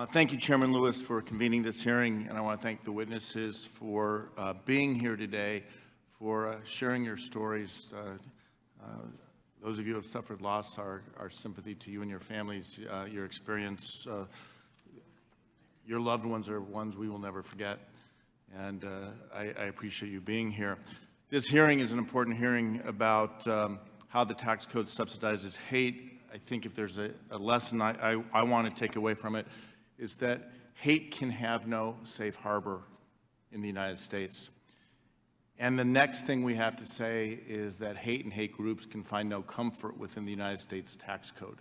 Thank you, Chairman Lewis, for convening this hearing, and I want to thank the witnesses for being here today, for sharing your stories. Those of you who have suffered loss, our sympathy to you and your families, your experience. Your loved ones are ones we will never forget, and I appreciate you being here. This hearing is an important hearing about how the tax code subsidizes hate. I think if there's a lesson I want to take away from it, is that hate can have no safe harbor in the United States. And the next thing we have to say is that hate and hate groups can find no comfort within the United States tax code.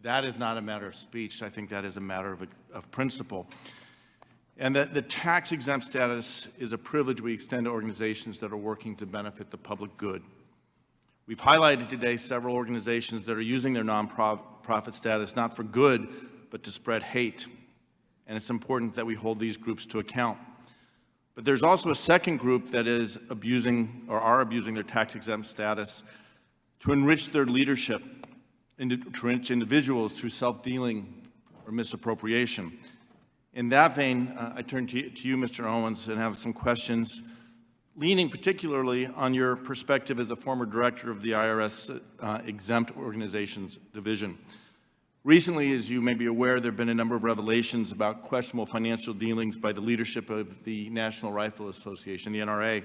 That is not a matter of speech. I think that is a matter of principle. And that the tax-exempt status is a privilege we extend to organizations that are working to benefit the public good. We've highlighted today several organizations that are using their nonprofit status not for good, but to spread hate. And it's important that we hold these groups to account. But there's also a second group that is abusing or are abusing their tax-exempt status to enrich their leadership, and to enrich individuals through self-dealing or misappropriation. In that vein, I turn to you, Mr. Owens, and have some questions, leaning particularly on your perspective as a former director of the IRS Exempt Organizations Division. Recently, as you may be aware, there have been a number of revelations about questionable financial dealings by the leadership of the National Rifle Association, the NRA.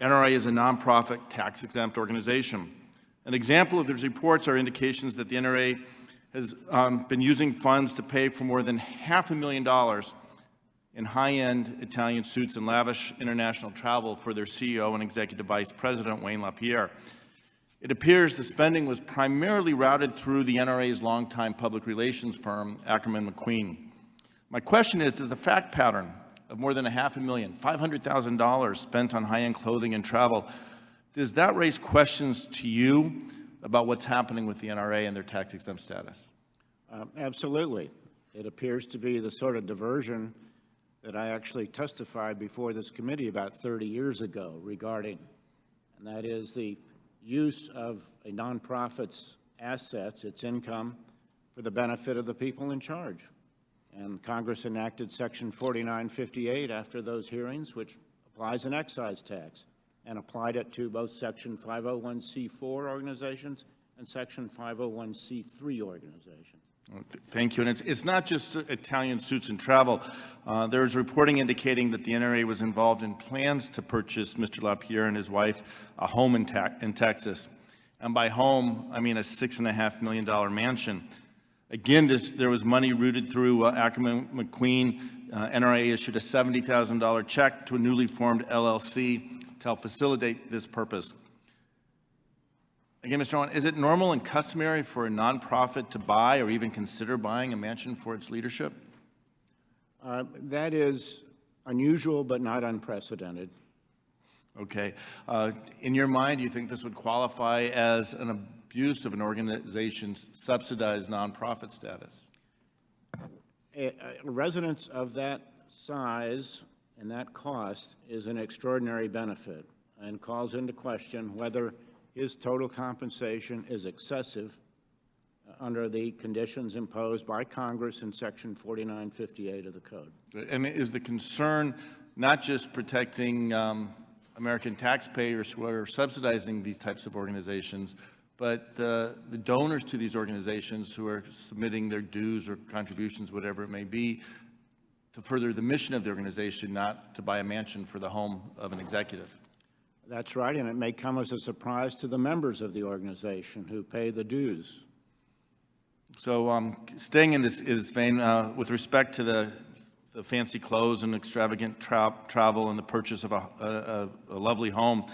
NRA is a nonprofit tax-exempt organization. An example of these reports are indications that the NRA has been using funds to pay for more than $500,000 in high-end Italian suits and lavish international travel for their CEO and Executive Vice President, Wayne LaPierre. It appears the spending was primarily routed through the NRA's longtime public relations firm, Ackerman McQueen. My question is, does the fact pattern of more than $500,000, $500,000 spent on high-end clothing and travel, does that raise questions to you about what's happening with the NRA and their tax-exempt status? Absolutely. It appears to be the sort of diversion that I actually testified before this committee about 30 years ago regarding, and that is the use of a nonprofit's assets, its income, for the benefit of the people in charge. And Congress enacted Section 4958 after those hearings, which applies an excise tax, and applied it to both Section 501c4 organizations and Section 501c3 organizations. Thank you. And it's not just Italian suits and travel. There's reporting indicating that the NRA was involved in plans to purchase Mr. LaPierre and his wife a home in Texas. And by home, I mean a $6.5 million mansion. Again, there was money routed through Ackerman McQueen. NRA issued a $70,000 check to a newly formed LLC to help facilitate this purpose. Again, Mr. Owen, is it normal and customary for a nonprofit to buy or even consider buying a mansion for its leadership? That is unusual but not unprecedented. Okay. In your mind, do you think this would qualify as an abuse of an organization's subsidized nonprofit status? A residence of that size and that cost is an extraordinary benefit and calls into question whether his total compensation is excessive under the conditions imposed by Congress in Section 4958 of the Code. And is the concern not just protecting American taxpayers who are subsidizing these types of organizations, but the donors to these organizations who are submitting their dues or contributions, whatever it may be, to further the mission of the organization, not to buy a mansion for the home of an executive? That's right, and it may come as a surprise to the members of the organization who pay the dues. So staying in this vein, with respect to the fancy clothes and extravagant travel and the purchase of a lovely home,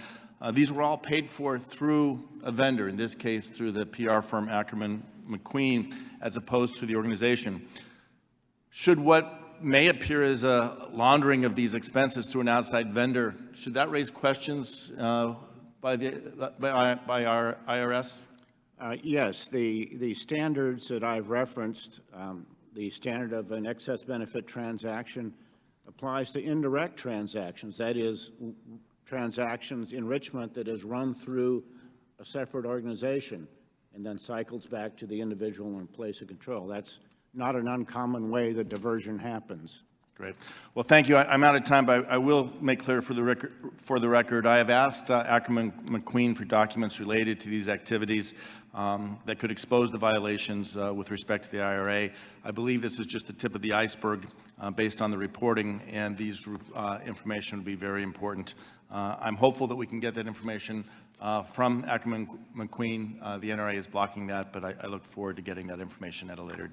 these were all paid for through a vendor, in this case through the PR firm Ackerman McQueen, as opposed to the organization. Should what may appear as a laundering of these expenses through an outside vendor, should that raise questions by our IRS? Yes, the standards that I've referenced, the standard of an excess benefit transaction applies to indirect transactions, that is, transactions, enrichment that is run through a separate organization and then cycles back to the individual in place of control. That's not an uncommon way that diversion happens. Great. Well, thank you. I'm out of time, but I will make clear for the record, I have asked Ackerman McQueen for documents related to these activities that could expose the violations with respect to the IRA. I believe this is just the tip of the iceberg based on the reporting, and these information would be very important. I'm hopeful that we can get that information from Ackerman McQueen. The NRA is blocking that, but I look forward to getting that information at a later date.